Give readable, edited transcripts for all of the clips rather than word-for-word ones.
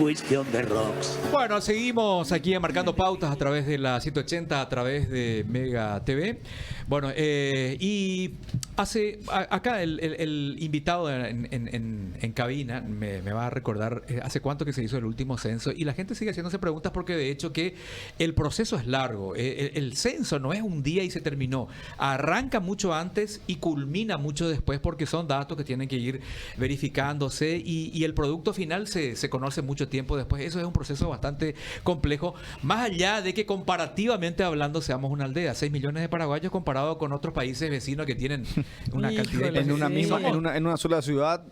cuestión de rocks. Bueno, seguimos aquí Marcando Pautas a través de la 180, a través de Mega TV. Bueno, y acá el invitado en cabina me va a recordar hace cuánto que se hizo el último censo, y la gente sigue haciéndose preguntas porque de hecho que el proceso es largo. El censo no es un día y se terminó. Arranca mucho antes y culmina mucho después, porque son datos que tienen que ir verificándose y el producto final se conoce mucho tiempo después. Eso es un proceso bastante complejo, más allá de que comparativamente hablando seamos una aldea, 6 millones de paraguayos comparado con otros países vecinos que tienen una cantidad en una misma, en una sola ciudad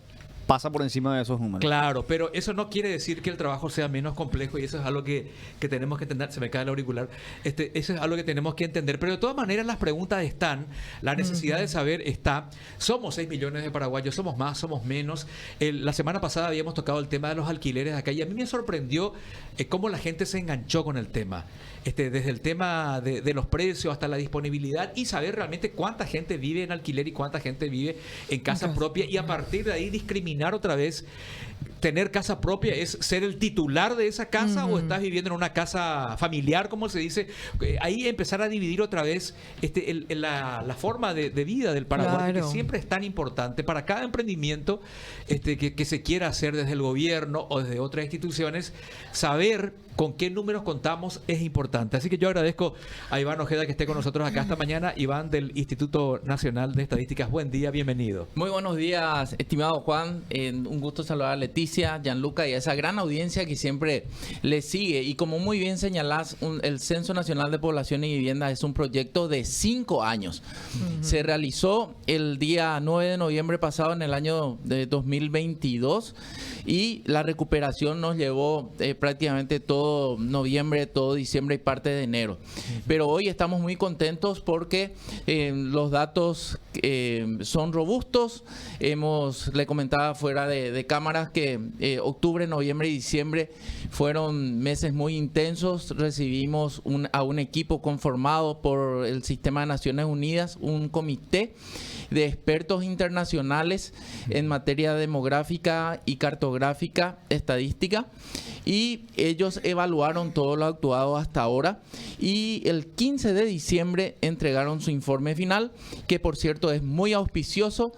pasa por encima de esos números. Claro, pero eso no quiere decir que el trabajo sea menos complejo, y eso es algo que tenemos que entender. Se me cae el auricular. Eso es algo que tenemos que entender. Pero de todas maneras las preguntas están, la necesidad de saber está. Somos 6 millones de paraguayos, somos más, somos menos. La semana pasada habíamos tocado el tema de los alquileres acá, y a mí me sorprendió cómo la gente se enganchó con el tema. Desde el tema de los precios hasta la disponibilidad, y saber realmente cuánta gente vive en alquiler y cuánta gente vive en casa propia, y a partir de ahí discriminar otra vez. Tener casa propia es ser el titular de esa casa, o estás viviendo en una casa familiar, como se dice. Ahí empezar a dividir otra vez la forma de vida del Paraguay, que siempre es tan importante para cada emprendimiento que se quiera hacer desde el gobierno o desde otras instituciones. Saber con qué números contamos es importante. Así que yo agradezco a Iván Ojeda que esté con nosotros acá esta mañana. Iván, del Instituto Nacional de Estadísticas. Buen día, bienvenido. Muy buenos días, estimado Juan. Un gusto saludar a Leticia, Gianluca y a esa gran audiencia que siempre le sigue. Y como muy bien señalás, el Censo Nacional de Población y Vivienda es un proyecto de 5 años. Se realizó el día 9 de noviembre pasado, en el año de 2022, y la recuperación nos llevó prácticamente todo noviembre, todo diciembre y parte de enero. Pero hoy estamos muy contentos porque los datos son robustos. Le comentaba fuera de cámaras que octubre, noviembre y diciembre fueron meses muy intensos. Recibimos a un equipo conformado por el Sistema de Naciones Unidas, un comité de expertos internacionales en materia demográfica y cartográfica estadística, y ellos evaluaron todo lo actuado hasta ahora, y el 15 de diciembre entregaron su informe final, que por cierto es muy auspicioso.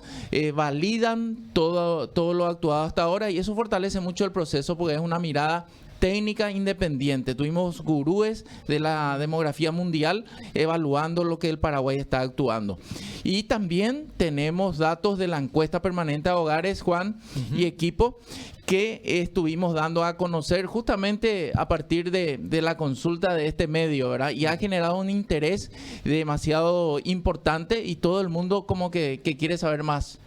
Validan todo lo actuado hasta ahora, y eso fortalece mucho el proceso porque es una mirada técnica independiente. Tuvimos gurúes de la demografía mundial evaluando lo que el Paraguay está actuando. Y también tenemos datos de la encuesta permanente a hogares, Juan, y equipo, que estuvimos dando a conocer justamente a partir de la consulta de este medio, ¿verdad? Y ha generado un interés demasiado importante, y todo el mundo como que quiere saber más.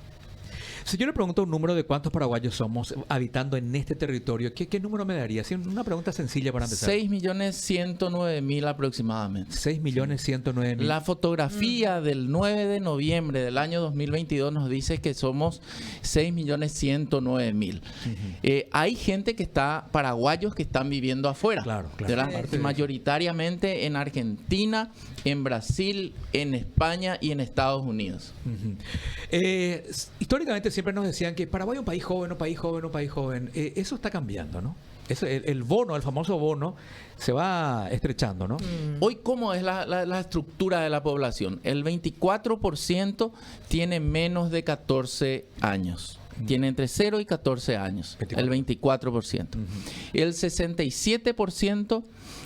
Si yo le pregunto un número de cuántos paraguayos somos habitando en este territorio, ¿qué número me daría? Sí, una pregunta sencilla para empezar. 6.109.000 aproximadamente. 6.109.000. La fotografía del 9 de noviembre del año 2022 nos dice que somos 6.109.000. Hay gente paraguayos que están viviendo afuera. Claro. Mayoritariamente en Argentina, en Brasil, en España y en Estados Unidos. Históricamente siempre nos decían que Paraguay es un país joven, un país joven, un país joven. Eso está cambiando, ¿no? El bono, el famoso bono, se va estrechando, ¿no? Hoy, ¿cómo es la estructura de la población? El 24% tiene menos de 14 años. Tiene entre 0 y 14 años, 24. El 24%. El 67%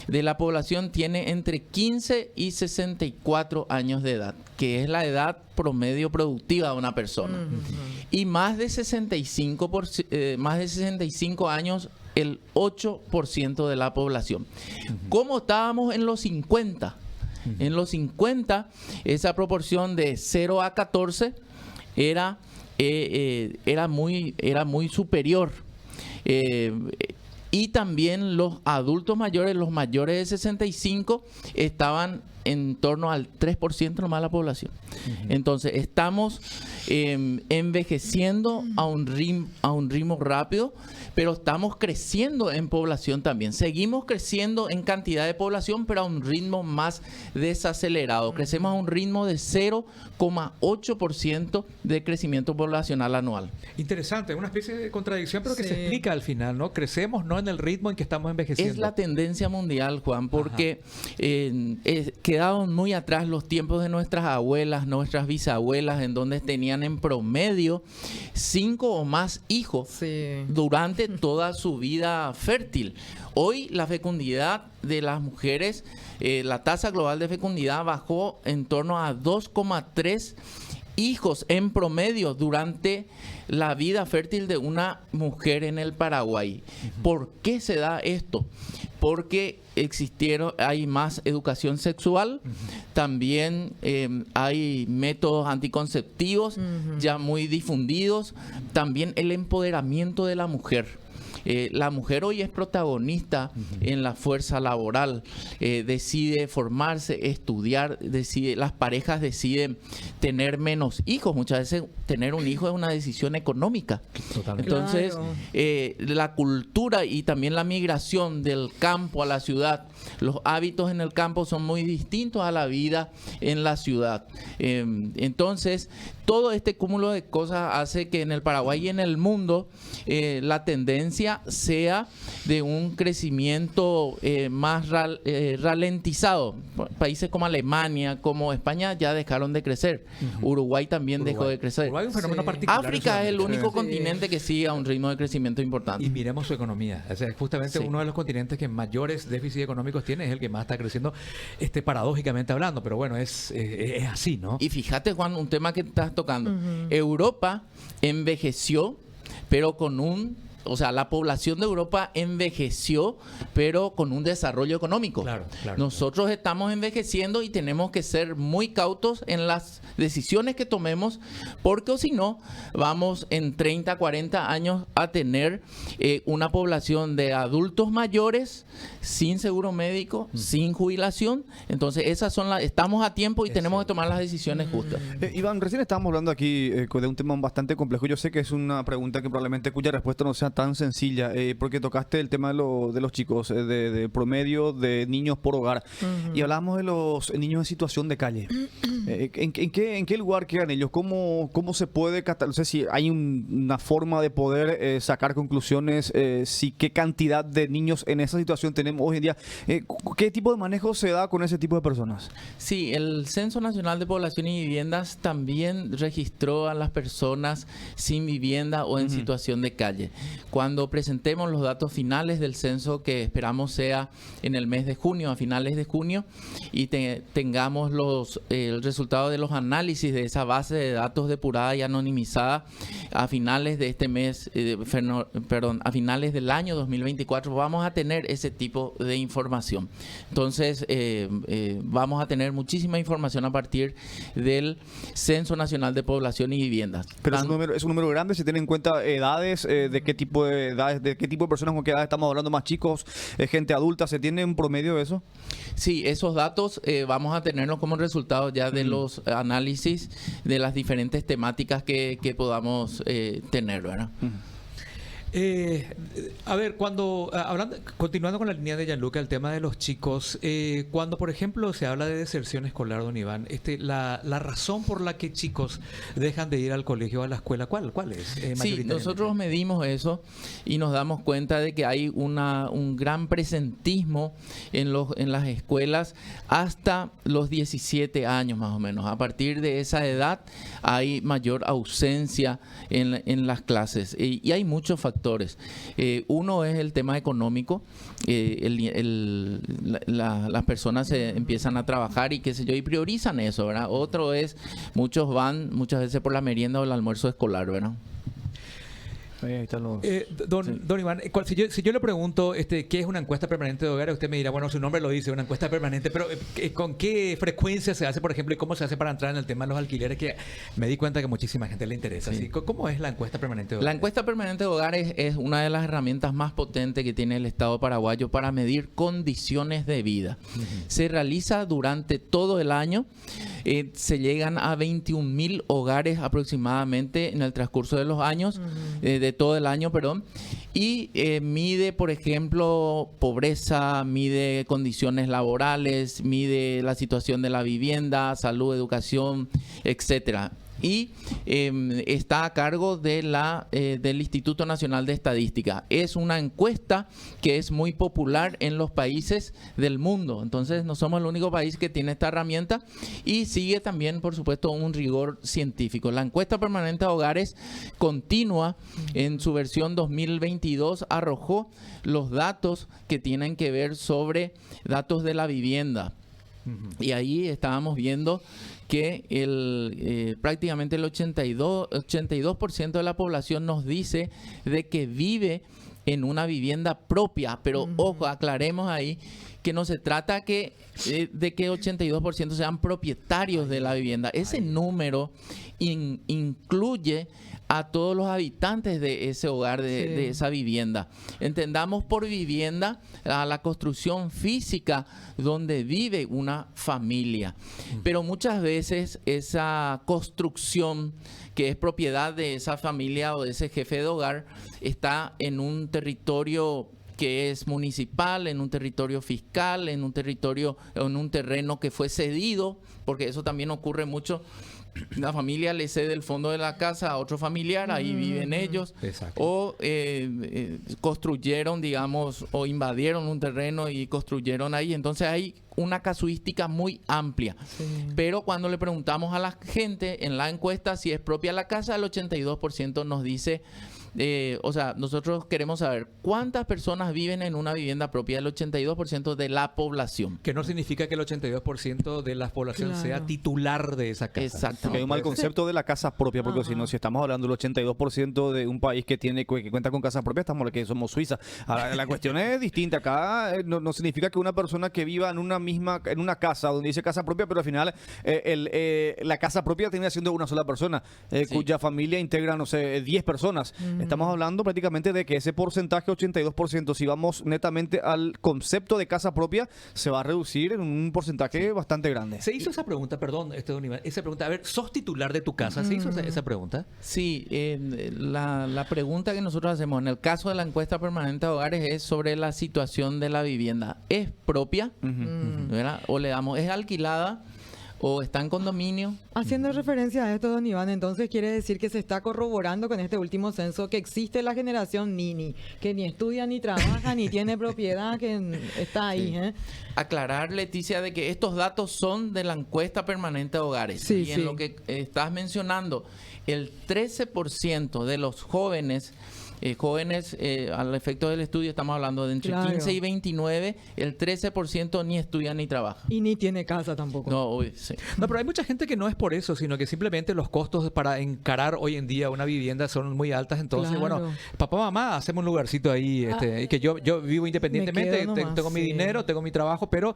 de la población tiene entre 15 y 64 años de edad, que es la edad promedio productiva de una persona. Y más de 65 años, el 8% de la población. ¿Cómo estábamos en los 50? En los 50, esa proporción de 0 a 14 era muy superior. Y también los adultos mayores, los mayores de 65, estaban en torno al 3% nomás de la población. Entonces, estamos envejeciendo a un ritmo rápido, pero estamos creciendo en población también. Seguimos creciendo en cantidad de población, pero a un ritmo más desacelerado. Crecemos a un ritmo de 0,8% de crecimiento poblacional anual. Interesante, una especie de contradicción, pero que se explica al final, ¿no? Crecemos, no en el ritmo en que estamos envejeciendo. Es la tendencia mundial, Juan, porque quedaron muy atrás los tiempos de nuestras abuelas, nuestras bisabuelas, en donde tenían en promedio 5 o más hijos durante toda su vida fértil. Hoy la fecundidad de las mujeres, la tasa global de fecundidad bajó en torno a 2,3 hijos en promedio durante la vida fértil de una mujer en el Paraguay. ¿Por qué se da esto? Porque hay más educación sexual, también hay métodos anticonceptivos ya muy difundidos, también el empoderamiento de la mujer. La mujer hoy es protagonista en la fuerza laboral, decide formarse, estudiar, las parejas deciden tener menos hijos. Muchas veces tener un hijo es una decisión económica. Totalmente. Entonces, la cultura y también la migración del campo a la ciudad, los hábitos en el campo son muy distintos a la vida en la ciudad. Entonces, todo este cúmulo de cosas hace que en el Paraguay y en el mundo la tendencia sea de un crecimiento más ralentizado. Países como Alemania, como España ya dejaron de crecer. Uruguay también dejó de crecer. Uruguay es un fenómeno particular. África es el único continente que sigue a un ritmo de crecimiento importante. Y miremos su economía. O sea, justamente uno de los continentes que mayores déficits económicos tiene es el que más está creciendo, paradójicamente hablando. Pero bueno, es así, ¿no? Y fíjate, Juan, un tema que estás tocando. Europa envejeció, pero la población de Europa envejeció, pero con un desarrollo económico. Claro. Nosotros estamos envejeciendo y tenemos que ser muy cautos en las decisiones que tomemos, porque si no, vamos en 30, 40 años a tener una población de adultos mayores sin seguro médico, sin jubilación. Entonces, estamos a tiempo y tenemos que tomar las decisiones justas. Iván, recién estábamos hablando aquí de un tema bastante complejo. Yo sé que es una pregunta que probablemente cuya respuesta no sea tan sencilla, porque tocaste el tema de los chicos, de promedio de niños por hogar, y hablábamos de los niños en situación de calle. ¿En qué lugar quedan ellos? ¿Cómo se puede no sé si hay una forma de poder sacar conclusiones, qué cantidad de niños en esa situación tenemos hoy en día? ¿Qué tipo de manejo se da con ese tipo de personas? Sí, el Censo Nacional de Población y Viviendas también registró a las personas sin vivienda o en situación de calle. Cuando presentemos los datos finales del censo, que esperamos sea en el mes de junio, a finales de junio, y tengamos el resultado de los análisis de esa base de datos depurada y anonimizada a finales de este mes, a finales del año 2024, vamos a tener ese tipo de información. Entonces, vamos a tener muchísima información a partir del Censo Nacional de Población y Viviendas. Pero es un número grande, se tiene en cuenta edades, de qué tipo de edades, de qué tipo de personas, con qué edad estamos hablando, más chicos, gente adulta, ¿se tiene un promedio de eso? Sí, esos datos vamos a tenerlos como resultado ya de los análisis de las diferentes temáticas que podamos tener, ¿verdad? A ver, continuando con la línea de Gianluca, el tema de los chicos, cuando por ejemplo se habla de deserción escolar, don Iván, la razón por la que chicos dejan de ir al colegio o a la escuela, ¿cuál es? Sí, nosotros medimos eso y nos damos cuenta de que hay un gran presentismo en las escuelas hasta los 17 años más o menos. A partir de esa edad hay mayor ausencia en las clases y hay muchos factores. Uno es el tema económico. Las personas se empiezan a trabajar y qué sé yo, y priorizan eso, ¿verdad? Otro es, muchos van muchas veces por la merienda o el almuerzo escolar, ¿verdad? Ahí están los... Don Iván, si yo le pregunto qué es una encuesta permanente de hogares, usted me dirá, bueno, su nombre lo dice, una encuesta permanente, pero ¿con qué frecuencia se hace, por ejemplo, y cómo se hace para entrar en el tema de los alquileres, que me di cuenta que muchísima gente le interesa? Sí. ¿Cómo es la encuesta permanente de hogares? La encuesta permanente de hogares es una de las herramientas más potentes que tiene el Estado paraguayo para medir condiciones de vida. Se realiza durante todo el año. Se llegan a 21.000 hogares aproximadamente en el transcurso de los años, de todo el año, perdón, y mide, por ejemplo, pobreza, mide condiciones laborales, mide la situación de la vivienda, salud, educación, etcétera. y está a cargo de del Instituto Nacional de Estadística. Es una encuesta que es muy popular en los países del mundo. Entonces, no somos el único país que tiene esta herramienta y sigue también, por supuesto, un rigor científico. La encuesta permanente de hogares continua en su versión 2022 arrojó los datos que tienen que ver sobre datos de la vivienda. Y ahí estábamos viendo que prácticamente el 82% de la población nos dice de que vive en una vivienda propia. Pero ojo, aclaremos ahí que no se trata de que 82% sean propietarios de la vivienda. Ese número incluye a todos los habitantes de ese hogar, de esa vivienda. Entendamos por vivienda a la construcción física donde vive una familia. Pero muchas veces esa construcción que es propiedad de esa familia o de ese jefe de hogar está en un territorio que es municipal, en un territorio fiscal, en un terreno que fue cedido, porque eso también ocurre mucho. La familia le cede el fondo de la casa a otro familiar, ahí viven ellos. Exacto. O construyeron, digamos, o invadieron un terreno y construyeron ahí. Entonces hay una casuística muy amplia. Pero cuando le preguntamos a la gente en la encuesta si es propia la casa, el 82% nos dice... o sea, nosotros queremos saber cuántas personas viven en una vivienda propia, el 82% de la población. Que no significa que el 82% de la población sea titular de esa casa. Exacto. Hay un mal concepto de la casa propia, porque si no, si estamos hablando del 82% de un país que cuenta con casa propia, estamos que somos Suiza. Ahora, la cuestión es distinta. Acá no significa que una persona que viva en una casa donde dice casa propia, pero al final la casa propia termina siendo una sola persona, cuya familia integra, no sé, 10 personas. Estamos hablando prácticamente de que ese porcentaje, 82%, si vamos netamente al concepto de casa propia, se va a reducir en un porcentaje bastante grande. Se hizo esa pregunta, perdón, don Iván, esa pregunta, a ver, ¿sos titular de tu casa? ¿Se hizo esa pregunta? Sí, la pregunta que nosotros hacemos en el caso de la encuesta permanente de hogares es sobre la situación de la vivienda. ¿Es propia? ¿Verdad? O le damos, ¿es alquilada? ¿O está en condominio? Haciendo referencia a esto, don Iván, entonces quiere decir que se está corroborando con este último censo que existe la generación Nini, que ni estudia, ni trabaja, ni tiene propiedad, que está ahí. Aclarar, Leticia, de que estos datos son de la encuesta permanente de hogares. Y en lo que estás mencionando, el 13% de los jóvenes al efecto del estudio estamos hablando de entre 15 y 29, el 13% ni estudia ni trabaja. Y ni tiene casa tampoco. No, No, pero hay mucha gente que no es por eso, sino que simplemente los costos para encarar hoy en día una vivienda son muy altas. Entonces, bueno, papá, mamá, hacemos un lugarcito ahí, que yo vivo independientemente, tengo mi dinero, tengo mi trabajo, pero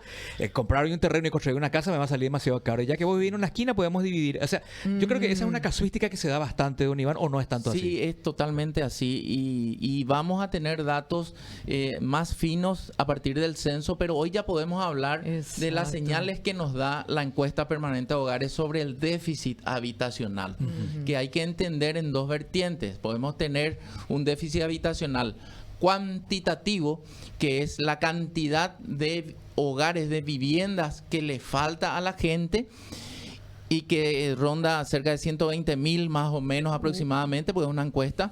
comprar un terreno y construir una casa me va a salir demasiado caro. Y ya que voy a vivir en una esquina, podemos dividir. O sea, yo creo que esa es una casuística que se da bastante, don Iván, ¿o no es tanto así? Sí, es totalmente así. Y vamos a tener datos más finos a partir del censo, pero hoy ya podemos hablar de las señales que nos da la encuesta permanente de hogares sobre el déficit habitacional, que hay que entender en dos vertientes. Podemos tener un déficit habitacional cuantitativo, que es la cantidad de hogares, de viviendas que le falta a la gente, y que ronda cerca de 120.000 más o menos aproximadamente, porque es una encuesta.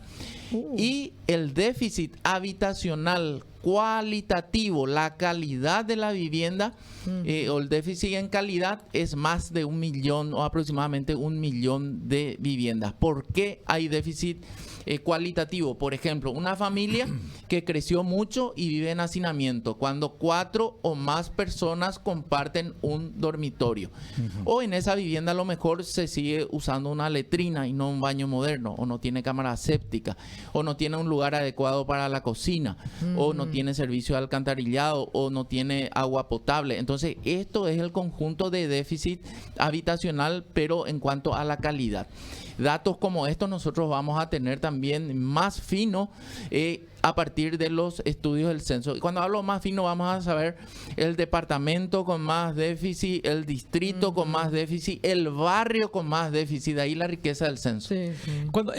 Y el déficit habitacional cualitativo, la calidad de la vivienda, o el déficit en calidad, es más de 1 millón o aproximadamente 1 millón de viviendas. ¿Por qué hay déficit cualitativo? Por ejemplo, una familia que creció mucho y vive en hacinamiento, cuando 4 o más personas comparten un dormitorio. O en esa vivienda a lo mejor se sigue usando una letrina y no un baño moderno, o no tiene cámara séptica, o no tiene un lugar adecuado para la cocina, o no tiene servicio de alcantarillado, o no tiene agua potable. Entonces, esto es el conjunto de déficit habitacional, pero en cuanto a la calidad. Datos como estos nosotros vamos a tener también más fino a partir de los estudios del censo. Y cuando hablo más fino, vamos a saber el departamento con más déficit, el distrito con más déficit, el barrio con más déficit, de ahí la riqueza del censo. Sí, sí. Cuando,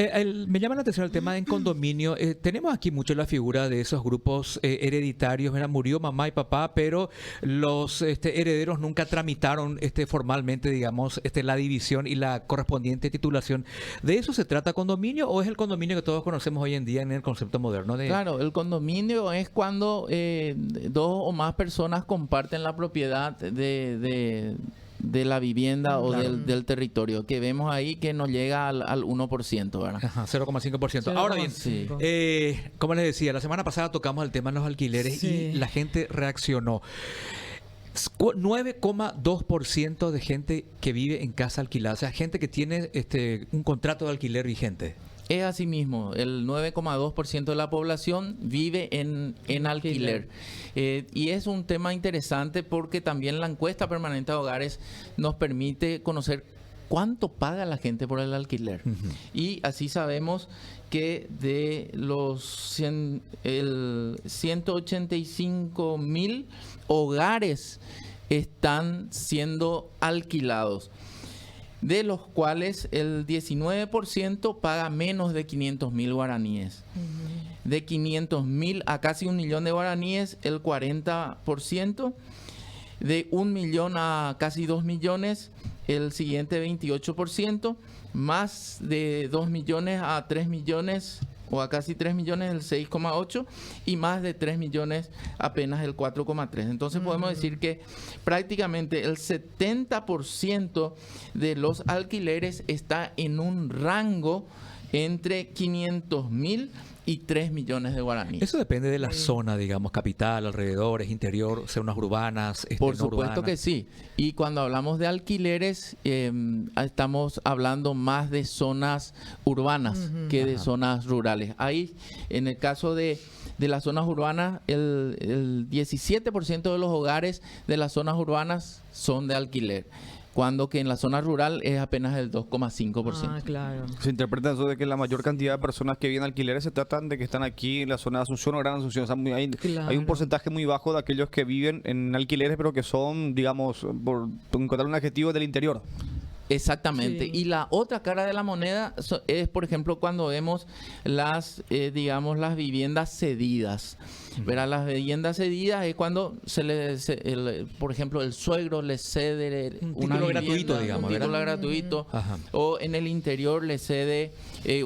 me llama la atención el tema en condominio. Tenemos aquí mucho la figura de esos grupos hereditarios. ¿Verdad? Murió mamá y papá, pero los herederos nunca tramitaron formalmente, digamos, la división y la correspondiente titulación. ¿De eso se trata condominio o es el condominio que todos conocemos hoy en día en el concepto moderno? Claro, el condominio es cuando dos o más personas comparten la propiedad de la vivienda o Claro. del territorio, que vemos ahí que no llega al 1%, ¿verdad? Ajá, 0,5%. Ahora bien, 0,5. como les decía, la semana pasada tocamos el tema de los alquileres Sí. y la gente reaccionó. 9,2% de gente que vive en casa alquilada, o sea, gente que tiene un contrato de alquiler vigente. Es así mismo, el 9,2% de la población vive en alquiler. Y es un tema interesante porque también la encuesta permanente de hogares nos permite conocer cuánto paga la gente por el alquiler. Y así sabemos que de los 185.000 hogares están siendo alquilados, de los cuales el 19% paga menos de 500.000 guaraníes. De 500.000 a casi 1 millón de guaraníes, el 40%. De 1 millón a casi 2 millones, el siguiente 28%. Más de 2 millones a 3 millones o a casi 3 millones, el 6,8%, y más de 3 millones apenas el 4,3%. Entonces podemos decir que prácticamente el 70% de los alquileres está en un rango entre 500.000 y 3 millones de guaraníes. Eso depende de la zona, digamos, capital, alrededores, interior, zonas urbanas, Por no supuesto urbanas. que sí. Y cuando hablamos de alquileres, estamos hablando más de zonas urbanas que de zonas rurales. Ahí, en el caso de las zonas urbanas, el 17% de los hogares de las zonas urbanas son de alquiler, cuando que en la zona rural es apenas el 2,5%. Ah, claro. Se interpreta eso de que la mayor cantidad de personas que viven alquileres se tratan de que están aquí en la zona de Asunción o Gran Asunción. O sea, hay un Claro. porcentaje muy bajo de aquellos que viven en alquileres, pero que son, digamos, por encontrar un adjetivo, del interior. Exactamente. Sí. Y la otra cara de la moneda es, por ejemplo, cuando vemos las viviendas cedidas. ¿Verdad? Las viviendas cedidas es cuando por ejemplo, el suegro le cede Un una título vivienda, gratuito, digamos, un título ¿verdad? gratuito, Ajá. o en el interior le cede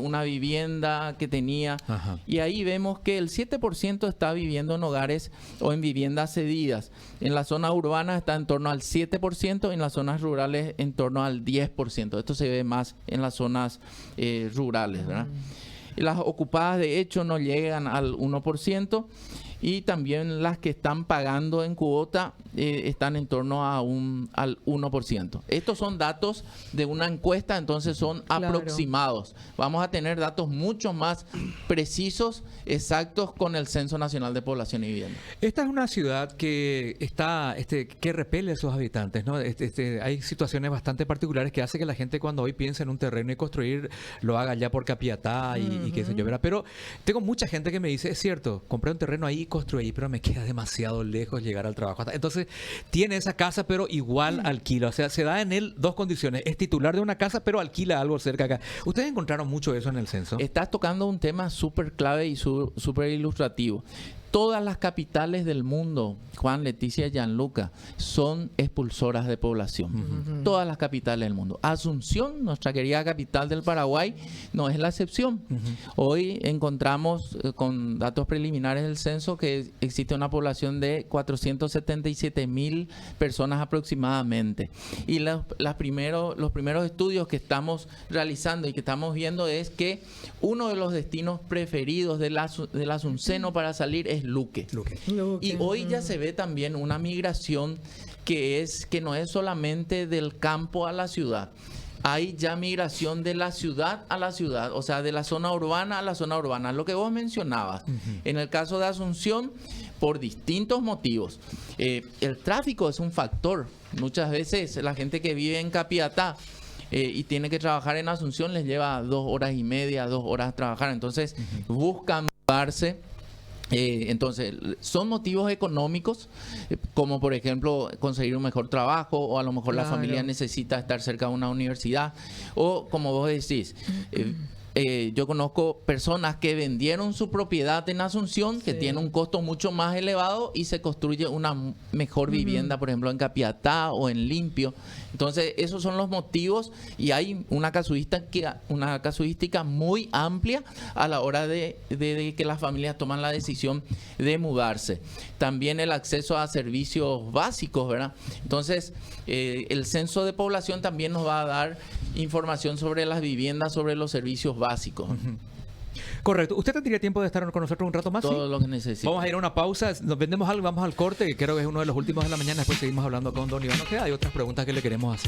una vivienda que tenía. Ajá. Y ahí vemos que el 7% está viviendo en hogares o en viviendas cedidas. En la zona urbana está en torno al 7%, en las zonas rurales en torno al 10%. Esto se ve más en las zonas rurales, ¿verdad? Y las ocupadas de hecho no llegan al 1%. Y también las que están pagando en cuota están en torno al 1%. Estos son datos de una encuesta, entonces son Claro. aproximados. Vamos a tener datos mucho más precisos, exactos, con el Censo Nacional de Población y Vivienda. Esta es una ciudad que está, que repele a sus habitantes, ¿no? Hay situaciones bastante particulares que hace que la gente cuando hoy piensa en un terreno y construir lo haga ya por Capiatá y qué sé yo, ¿verdad? Pero tengo mucha gente que me dice, es cierto, compré un terreno ahí, construí, pero me queda demasiado lejos llegar al trabajo. Entonces, tiene esa casa, pero igual alquila. O sea, se da en él dos condiciones. Es titular de una casa, pero alquila algo cerca acá. ¿Ustedes encontraron mucho eso en el censo? Estás tocando un tema súper clave y súper ilustrativo. Todas las capitales del mundo, Juan, Leticia y Gianluca, son expulsoras de población. Todas las capitales del mundo. Asunción, nuestra querida capital del Paraguay, no es la excepción. Hoy encontramos con datos preliminares del censo que existe una población de 477.000 personas aproximadamente. Y los primeros estudios que estamos realizando y que estamos viendo es que uno de los destinos preferidos del asunceno para salir es Luque. Y hoy ya se ve también una migración que no es solamente del campo a la ciudad. Hay ya migración de la ciudad a la ciudad, o sea, de la zona urbana a la zona urbana. Lo que vos mencionabas, en el caso de Asunción, por distintos motivos. El tráfico es un factor. Muchas veces la gente que vive en Capiatá y tiene que trabajar en Asunción les lleva 2 horas y media, 2 horas trabajar. Entonces buscan mudarse Entonces, son motivos económicos, como por ejemplo conseguir un mejor trabajo, o a lo mejor la Claro. familia necesita estar cerca de una universidad, o como vos decís, yo conozco personas que vendieron su propiedad en Asunción, que Sí. tiene un costo mucho más elevado, y se construye una mejor vivienda, por ejemplo, en Capiatá o en Limpio. Entonces, esos son los motivos, y hay una casuística muy amplia a la hora de que las familias toman la decisión de mudarse. También el acceso a servicios básicos, ¿verdad? Entonces, el censo de población también nos va a dar información sobre las viviendas, sobre los servicios básicos. Correcto. ¿Usted tendría tiempo de estar con nosotros un rato más? Todo ¿Sí? lo que necesita. Vamos a ir a una pausa, nos vendemos algo, vamos al corte, que creo que es uno de los últimos de la mañana, después seguimos hablando con don Iván Ojeda, hay otras preguntas que le queremos hacer.